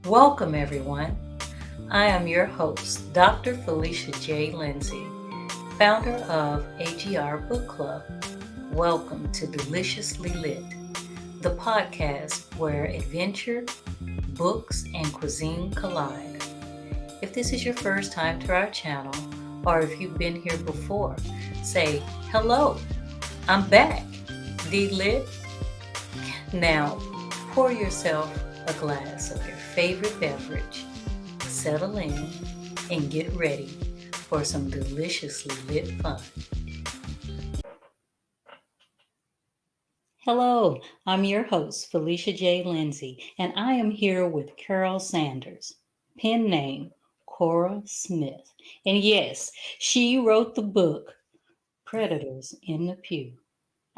Welcome, everyone. I am your host, Dr. Felicia J. Lindsey, founder of AGR Book Club. Welcome to Deliciously Lit, the podcast where adventure, books, and cuisine collide. If this is your first time to our channel, or if you've been here before, say hello. I'm back. D Lit. Now, pour yourself a glass of your favorite beverage, settle in, and get ready for some deliciously lit fun. Hello, I'm your host, Felicia J. Lindsey, and I am here with Carole Sanders, pen name Cora Smith. And yes, she wrote the book Predators in the Pew.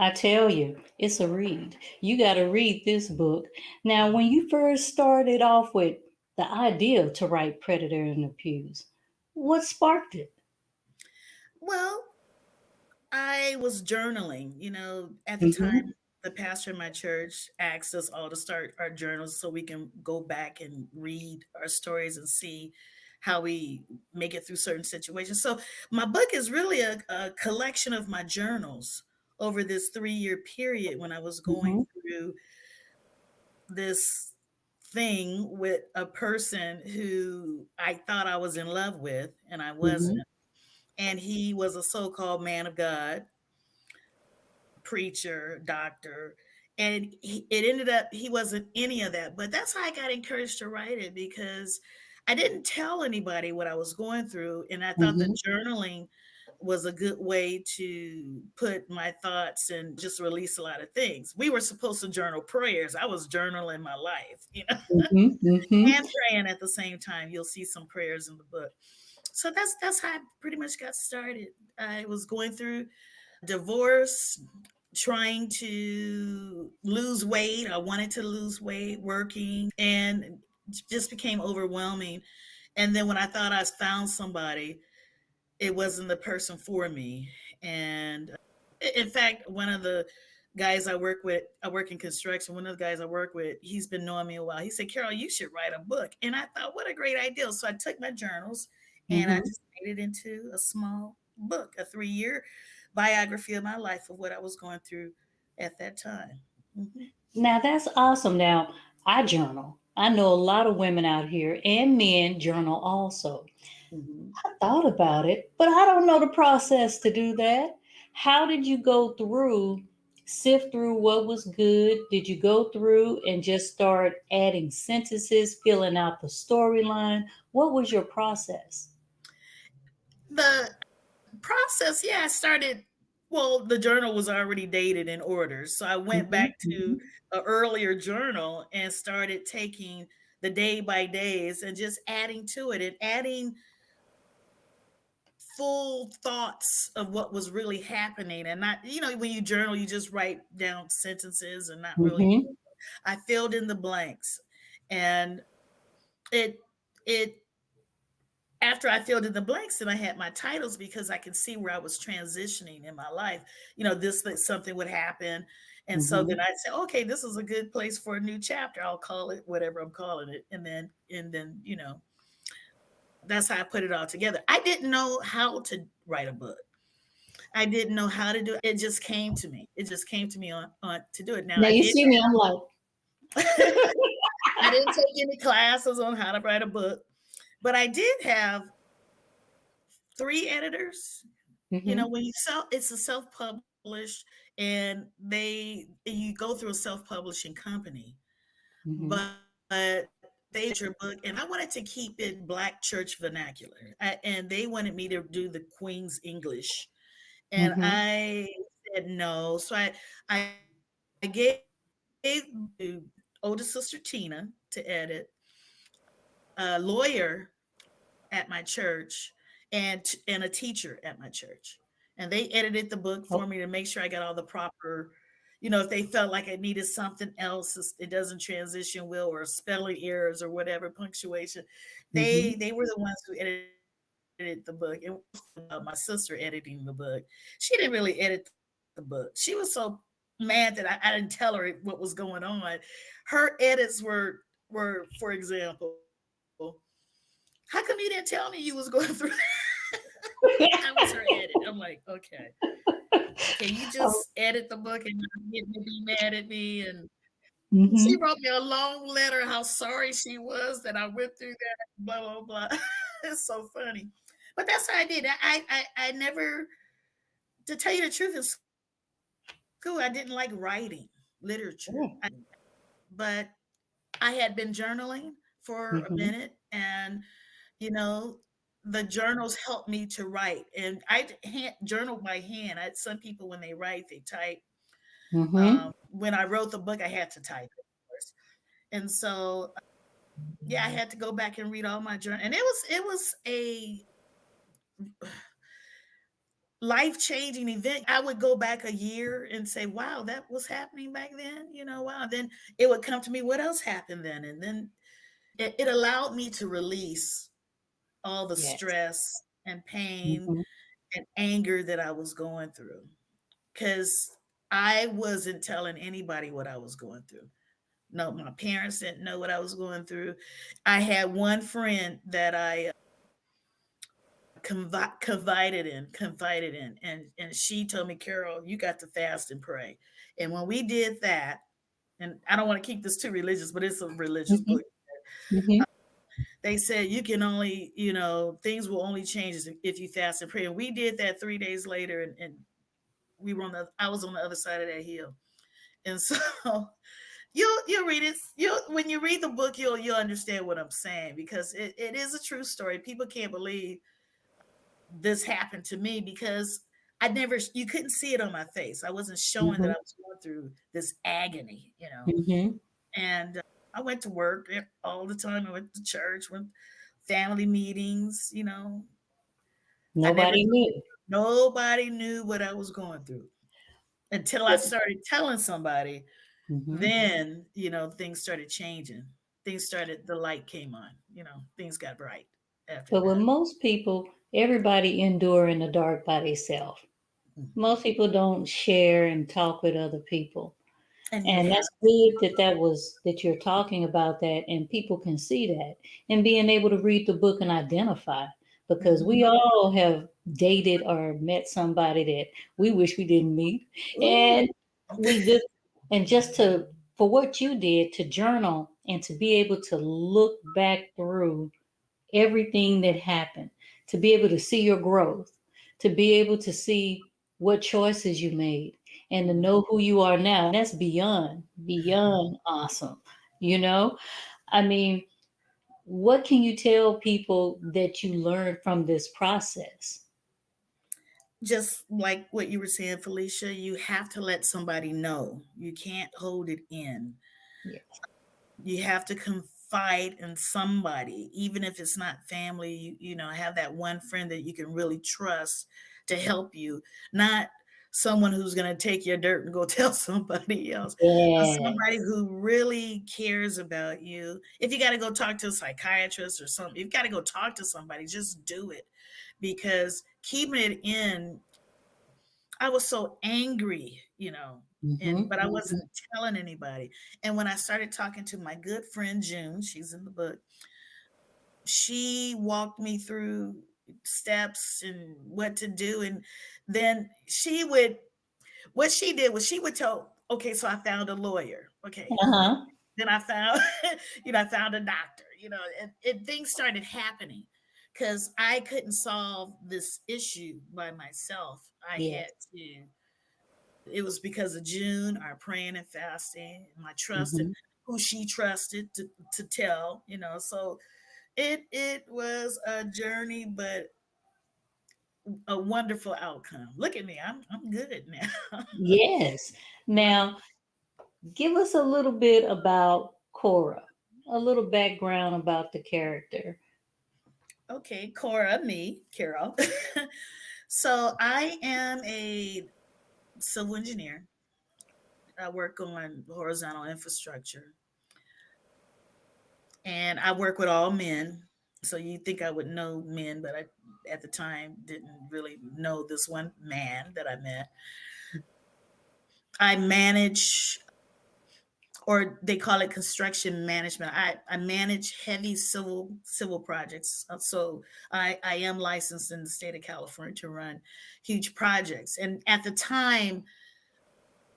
I tell you, it's a read. You got to read this book. Now, when you first started off with the idea to write Predator in the Pews, what sparked it? Well, I was journaling. At the Mm-hmm. time, the pastor in my church asked us all to start our journals so we can go back and read our stories and see how we make it through certain situations. So, my book is really a collection of my journals over this 3-year period when I was going Mm-hmm. through this thing with a person who I thought I was in love with, and I wasn't. Mm-hmm. And he was a so called man of God, preacher, doctor. And it ended up, he wasn't any of that. But that's how I got encouraged to write it because I didn't tell anybody what I was going through. And I thought that Mm-hmm. journaling was a good way to put my thoughts and just release a lot of things. We were supposed to journal prayers. I was journaling my life, Mm-hmm. Mm-hmm. and praying at the same time. You'll see some prayers in the book. So that's how I pretty much got started. I was going through divorce, trying to lose weight. I wanted to lose weight, working, and just became overwhelming. And then when I thought I found somebody, it wasn't the person for me. And in fact, one of the guys I work with, I work in construction. One of the guys I work with, he's been knowing me a while. He said, Carole, you should write a book. And I thought, what a great idea. So I took my journals and I Mm-hmm. just made it into a small book, a 3-year biography of my life of what I was going through at that time. Mhm. Now that's awesome. Now I journal. I know a lot of women out here and men journal also. Mhm. I thought about it, but I don't know the process to do that. How did you go through, sift through what was good? Did you go through and just start adding sentences, filling out the storyline? What was your process? The process, yeah, I started. Well, the journal was already dated in order, so I went Hmm. back to an earlier journal and started taking the day by days and just adding to it and adding full thoughts of what was really happening. And not, when you journal, you just write down sentences and not really. Hmm. I filled in the blanks, and it it after I filled in the blanks, then I had my titles because I could see where I was transitioning in my life. This that something would happen. And so then Hmm. I'd say, okay, this is a good place for a new chapter. I'll call it whatever I'm calling it. And then, that's how I put it all together. I didn't know how to write a book. I didn't know how to do it. It just came to me. It just came to me on to do it. Now Now I you did see me, I'm like, I didn't take any classes on how to write a book, but I did have 3 editors. hmm. When you sell, it's a self-published, and you go through a self-publishing company, Hmm. but they edit your book, and I wanted to keep it Black church vernacular, and they wanted me to do the Queen's English, and Hmm. I said no. So I gave to oldest sister Tina to edit, a lawyer at my church, and a teacher at my church. And they edited the book for Oh. me to make sure I got all the proper, if they felt like I needed something else, it doesn't transition well, or spelling errors or whatever, punctuation. Hmm. They were the ones who edited the book. And about my sister editing the book, she didn't really edit the book. She was so mad that I didn't tell her what was going on. Her edits were for example, how come you didn't tell me you was going through that was her edit. I'm like, okay, can you just Oh, edit the book and not get me be mad at me? And she mm-hmm. wrote me a long letter how sorry she was that I went through that, blah blah blah. It's so funny, but that's how I did. I never, to tell you the truth, in school I didn't like writing literature. Yeah. But I had been journaling for a minute, Mm-hmm. and you know, the journals helped me to write, and journal by hand. Some people when they write they type. Mm-hmm. When I wrote the book, I had to type it, of course. And so, yeah, I had to go back and read all my journal, and it was a life changing event. I would go back a year and say, "Wow, that was happening back then." Wow. Then it would come to me, "What else happened then?" And then it allowed me to release all the Yes. stress and pain Mm-hmm. and anger that I was going through, because I wasn't telling anybody what I was going through. No, my parents didn't know what I was going through. I had one friend that I confided in, and she told me, "Carole, you got to fast and pray." And when we did that, and I don't want to keep this too religious, but it's a religious Mm-hmm. book. Mm-hmm. They said you can only, things will only change if you fast and pray. And we did that 3 days later, and I was on the other side of that hill. And so you'll read it. You When you read the book, you'll understand what I'm saying, because it is a true story. People can't believe this happened to me, because you couldn't see it on my face. I wasn't showing that Mm-hmm. I was going through this agony. Mm-hmm. And I went to work all the time. I went to church, went family meetings. I never Nobody told knew. Nobody knew what I was going through until I started telling somebody. Mm-hmm. Then things started changing. The light came on. Things got bright after But with that. most people, everybody endure in the dark by themselves. Mhm. Most people don't share and talk with other people. And you And have. that's good that you're talking about that and people can see that and being able to read the book and identify, because we Mhm. all have dated or met somebody that we wish we didn't meet. Ooh. And we just and just to for what you did to journal and to be able to look back through everything that happened, to be able to see your growth, to be able to see what choices you made, and to know who you are now. That's beyond awesome. You know, I mean, what can you tell people that you learned from this process? Just like what you were saying, Felicia, you have to let somebody know. You can't hold it in. Yes. You have to confide in somebody, even if it's not family. Have that one friend that you can really trust to help you, not someone who's going to take your dirt and go tell somebody else, but somebody Yes. who really cares about you. If you got to go talk to a psychiatrist or something, you've got to go talk to somebody, just do it, because keeping it in, I was so angry. Mm-hmm. But I wasn't telling anybody. And when I started talking to my good friend June, she's in the book, she walked me through steps and what to do. And then what she did was she would tell, okay, so I found a lawyer. Okay. Uh-huh. Then I found, I found a doctor, and things started happening because I couldn't solve this issue by myself. I had Yes. to It was because of June, our praying and fasting, my trust, and Mm-hmm. who she trusted to tell. So it was a journey, but a wonderful outcome. Look at me, I'm good now. Yes. Now, give us a little bit about Cora, a little background about the character. Okay, Cora, me, Carol. So I am a civil engineer. I work on horizontal infrastructure, and I work with all men. So you think I would know men, but I, at the time, didn't really know this one man that I met. I manage or they call it construction management. I manage heavy civil projects. So I am licensed in the state of California to run huge projects. And at the time,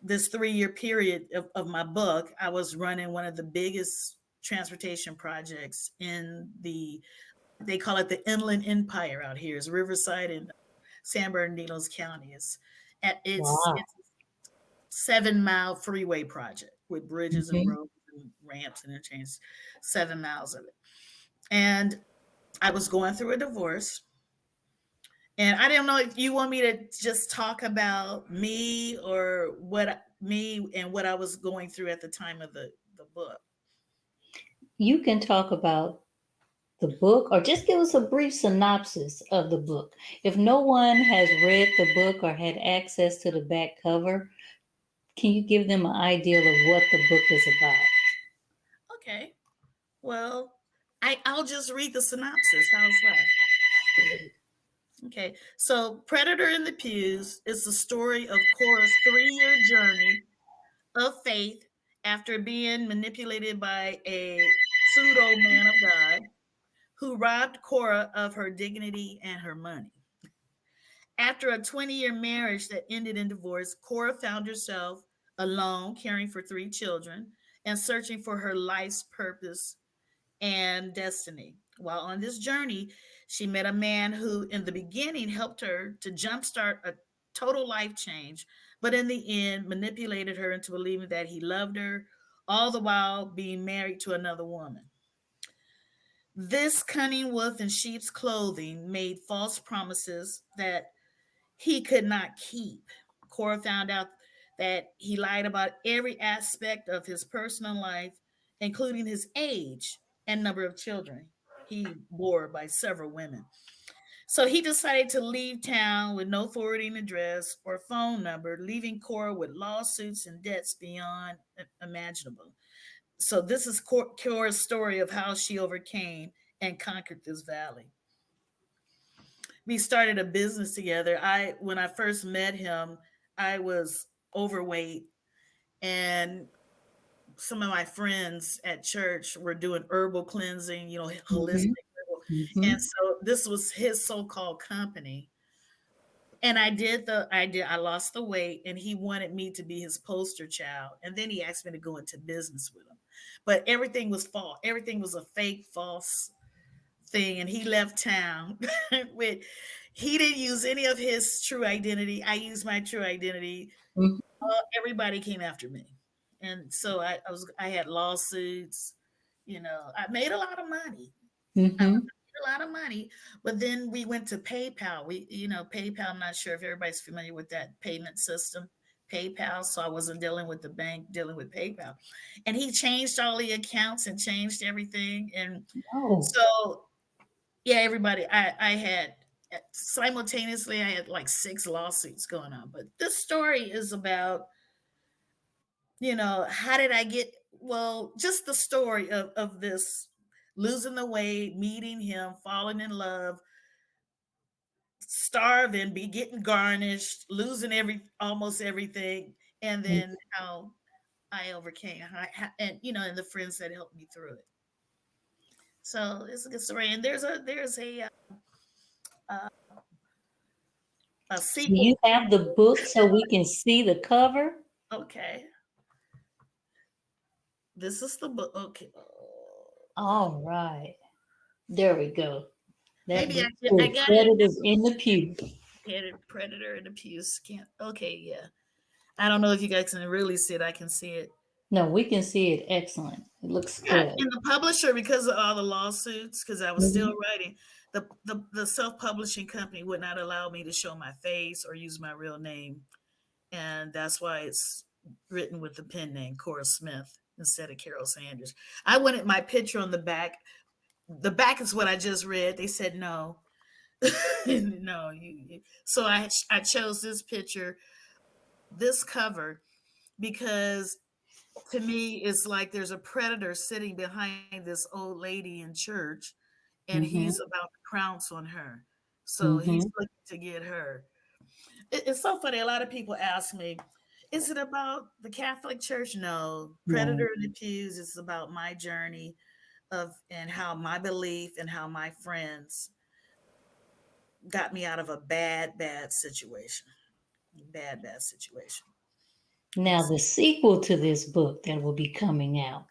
this 3 year period of my book, I was running one of the biggest transportation projects in they call it the Inland Empire out here. It's Riverside and San Bernardino's County. Wow. It's a 7 mile freeway project with bridges and Hmm. roads and ramps and interchange, 7 miles of it. And I was going through a divorce. And I don't know if you want me to just talk about me or what I was going through at the time of the book. You can talk about the book or just give us a brief synopsis of the book. If no one has read the book or had access to the back cover, can you give them an idea of what the book is about? Okay. Well, I'll just read the synopsis. How's that? Okay. So, Predator in the Pews is the story of Cora's 3 year journey of faith after being manipulated by a pseudo man of God who robbed Cora of her dignity and her money. After a 20-year marriage that ended in divorce, Cora found herself alone, caring for 3 children and searching for her life's purpose and destiny. While on this journey, she met a man who, in the beginning, helped her to jumpstart a total life change, but in the end, manipulated her into believing that he loved her, all the while being married to another woman. This cunning wolf in sheep's clothing made false promises that he could not keep. Cora found out that he lied about every aspect of his personal life, including his age and number of children he bore by several women. So he decided to leave town with no forwarding address or phone number, leaving Cora with lawsuits and debts beyond imaginable. So this is Cora's story of how she overcame and conquered this valley. We started a business together. I When I first met him, I was overweight, and some of my friends at church were doing herbal cleansing, holistic Hmm. herbal. Hmm. And so this was his so-called company. And I lost the weight, and he wanted me to be his poster child. And then he asked me to go into business with him. But everything was false. Everything was a fake, false thing, and he left town with he didn't use any of his true identity. I used my true identity. Everybody came after me, and so I had lawsuits. I made a lot of money. I Hmm. made a lot of money, but then we went to PayPal. PayPal. I'm not sure if everybody's familiar with that payment system. PayPal. So I wasn't dealing with the bank, dealing with PayPal, and he changed all the accounts and changed everything, and Oh. so yeah, everybody. I had simultaneously I had like 6 lawsuits going on. But this story is about, how did I get well, just the story of this losing the weight, meeting him, falling in love, starving, be getting garnished, losing almost everything, and then how I overcame and and the friends that helped me through it. So it's a good story. And uh, a Do you sequel. have the book so we can see the cover? Okay. This is the book. Okay. All right. There we go. That Maybe book I says got it. Predators in the Pew. Predator and the Pews. Can't. Okay, yeah. I don't know if you guys can really see it. I can see it. No, we can see it excellent. It looks Yeah, good. and the publisher, because of all the lawsuits, because I was still Mhm. writing, the self-publishing company would not allow me to show my face or use my real name, and that's why it's written with the pen name Cora Smith instead of Carole Sanders. I wanted my picture on the back. The back is what I just read. They said no, no. So I chose this picture, this cover, because to me it's like there's a predator sitting behind this old lady in church, and he's Mhm. about to pounce on her. So he's Mhm. looking to get her. It's so funny. A lot of people ask me, Is it about the Catholic Church? No. No. Predator in the Pews is about my journey of and how my belief and how my friends got me out of a bad situation. Bad situation. And Now, the sequel to this book that will be coming out,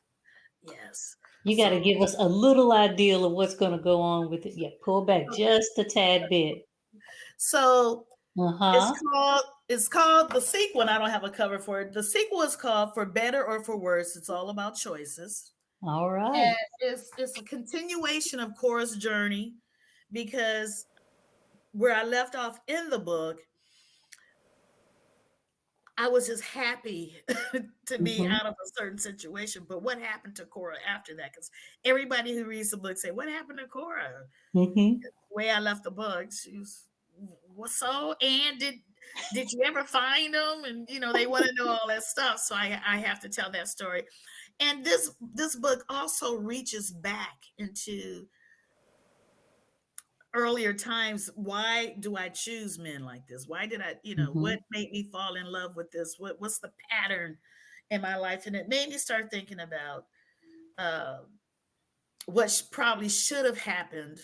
yes. you got to So give us a little idea of what's going to go on with it. Yeah, pull back just a tad bit. so Uh it's huh. called the sequel, and I don't have a cover for it. The sequel is called For Better or For Worse. It's all about choices. All And right. it's a continuation of Cora's journey because where I left off in the book, I was just happy to be Mm-hmm. out of a certain situation. But what happened to Cora after that? Because everybody who reads the book say, "What happened to Cora?" Mm-hmm. The way I left the book, she was, "What so?" And did you ever find them? And they want to know all that stuff. So I have to tell that story. And this book also reaches back into earlier times. Why do I choose men like this? Why did I, Mm-hmm. what made me fall in love with this? What's the pattern in my life? And it made me start thinking about uh, what probably should have happened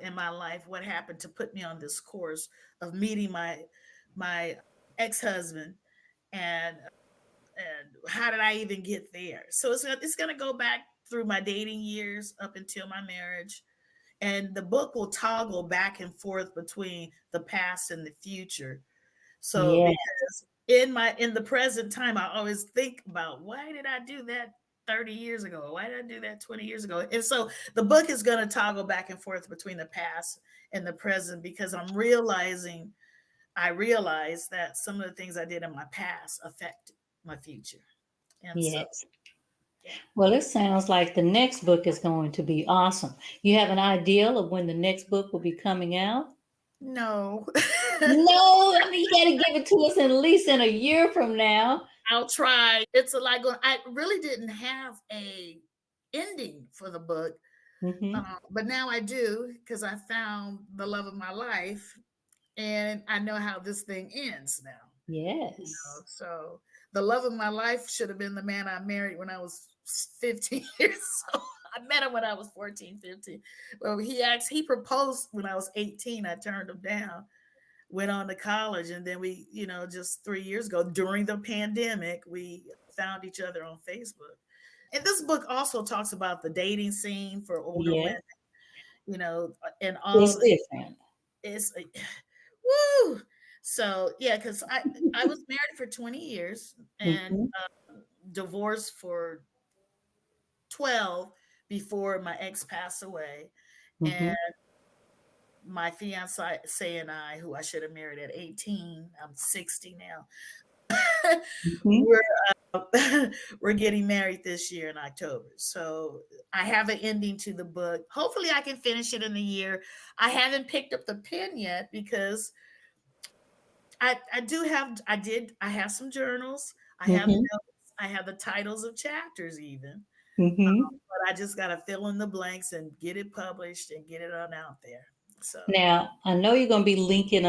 in my life. What happened to put me on this course of meeting my ex-husband, and how did I even get there? So it's going to go back through my dating years up until my marriage, and the book will toggle back and forth between the past and the future. So Yeah. because in the present time, I always think about, why did I do that 30 years ago? Why did I do that 20 years ago? And so the book is going to toggle back and forth between the past and the present, because I realize that some of the things I did in my past affect my future. And so, Yes. yeah. Well, it sounds like the next book is going to be awesome. You have an idea of when the next book will be coming out? No. No, I mean, you got to give it to us at least in a year from now. I'll try. It's a lot going. I really didn't have a ending for the book, Mm-hmm. but now I do, because I found the love of my life, and I know how this thing ends now. Yes. So the love of my life should have been the man I married when I was 15 years old. I met him when I was 14, 15. Well, he proposed when I was 18. I turned him down, went on to college, and then we, just 3 years ago during the pandemic, we found each other on Facebook. And this book also talks about the dating scene for older women, Yes. you know, and It's all different. it's woo. So yeah, because I was married for 20 years and Mm-hmm. divorced for 12 before my ex passed away. Mm-hmm. And my fiance and I, who I should have married at 18, I'm 60 now. Mm-hmm. we're we're getting married this year in October. So I have an ending to the book. Hopefully I can finish it in a year. I haven't picked up the pen yet because I have some journals. I have Mm-hmm. notes. I have the titles of chapters even. Mm-hmm. But I just gotta fill in the blanks and get it published and get it on out there. So Now, I know you're going to be leaking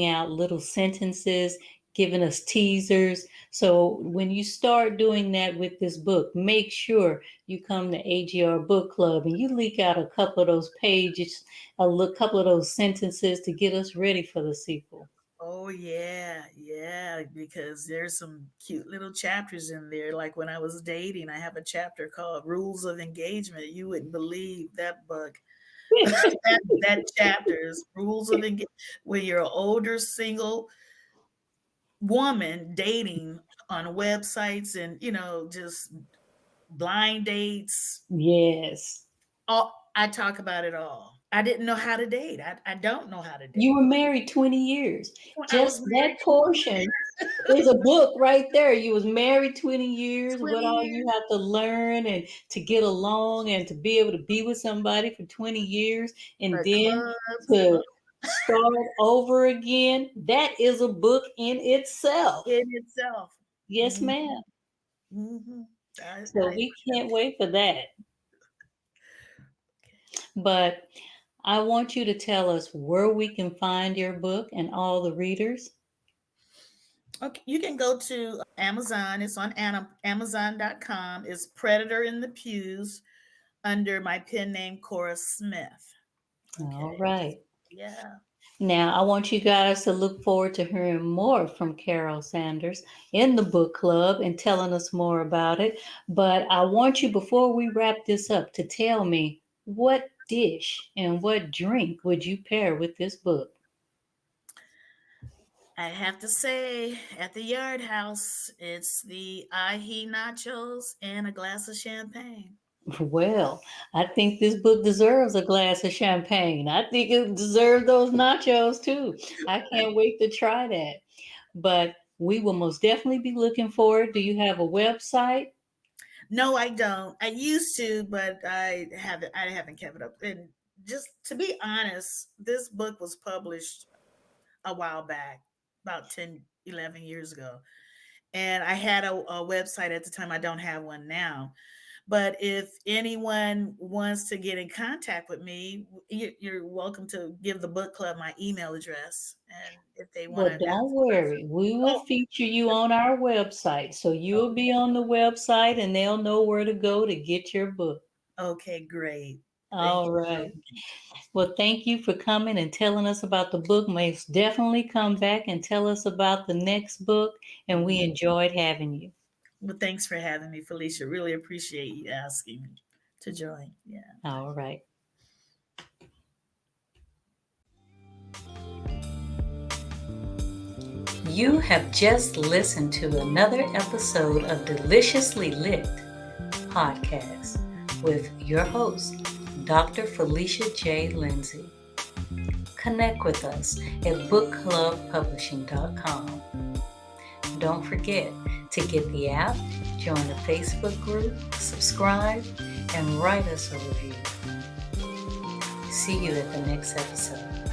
out little sentences, giving us teasers. So when you start doing that with this book, make sure you come to AGR Book Club and you leak out a couple of those pages, couple of those sentences to get us ready for the sequel. oh yeah, yeah, because there's some cute little chapters in there. Like when I was dating, I have a chapter called Rules of Engagement. You wouldn't believe that book. That chapter is Rules of Engagement. When you're an older single woman dating on websites and just blind dates, Yes. all I talk about it all. I didn't know how to date. I don't know how to You date. were married 20 years. I Just was that married portion is a book right there. You was married 20 years, 20 what all you years. have to learn and to get along and to be able to be with somebody for 20 years and The then clubs to start over again. That is a book in itself. in itself. Yes, Mhm, ma'am. mhm. So we can't wait for that. But I want you to tell us where we can find your book and all the readers. Okay, you can go to Amazon. It's on Amazon.com. It's Predator in the Pews under my pen name, Cora Smith. All Okay. right. Yeah. Now, I want you guys to look forward to hearing more from Carole Sanders in the book club and telling us more about it. But I want you, before we wrap this up, to tell me what dish and what drink would you pair with this book? I have to say, at the Yard House, it's the ahi nachos and a glass of champagne. Well, I think this book deserves a glass of champagne. I think it deserves those nachos too. I can't wait to try that. But we will most definitely be looking forward. Do you have a website? No, I don't. I used to, but I haven't kept it up. And just to be honest, this book was published a while back, about 10, 11 years ago. And I had a website at the time. I don't have one now. But if anyone wants to get in contact with me, you're welcome to give the book club my email address. And if they want Well, to don't ask worry. questions, We will oh, feature you on our website. So you'll be on the website and they'll know where to go to get your book. okay, great. Thank All you so right. much. Well, thank you for coming and telling us about the book. Most definitely come back and tell us about the next book. And we enjoyed having you. Well, thanks for having me, Felicia. Really appreciate you asking me to join. Yeah. All right. You have just listened to another episode of Deliciously Lit podcast with your host, Dr. Felicia J. Lindsey. Connect with us at bookclubpublishing.com. Don't forget to get the app, join the Facebook group, subscribe, and write us a review. See you at the next episode.